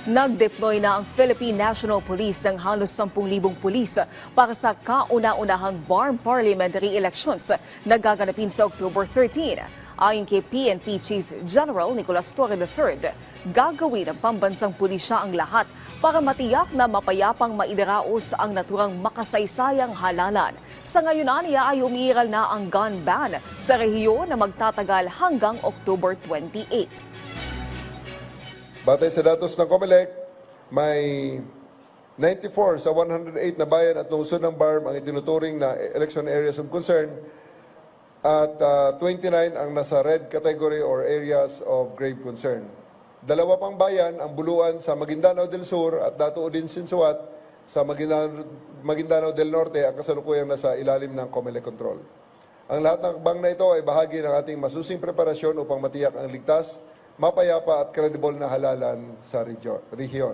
Nag-deploy na ang Philippine National Police ng halos 10,000 pulis para sa kauna-unahang BARM parliamentary elections na gaganapin sa October 13. Ayon kay PNP Chief General Nicolas Torre III, gagawin ng pambansang pulisya ang lahat para matiyak na mapayapang maidaraos ang naturang makasaysayang halalan. Sa ngayon aniya ay umiiral na ang gun ban sa rehiyon na magtatagal hanggang October 28. Batay sa datos ng COMELEC, may 94 sa 108 na bayan at lungsod ng BARM ang itinuturing na election areas of concern at 29 ang nasa red category or areas of grave concern. Dalawa pang bayan ang Buluan sa Maguindanao del Sur at Dato Odin Sinsuat sa Maguindanao del Norte ang kasalukuyang nasa ilalim ng COMELEC control. Ang lahat ng hakbang na ito ay bahagi ng ating masusing preparasyon upang matiyak ang ligtas, mapayapa at credible na halalan sa rehiyon.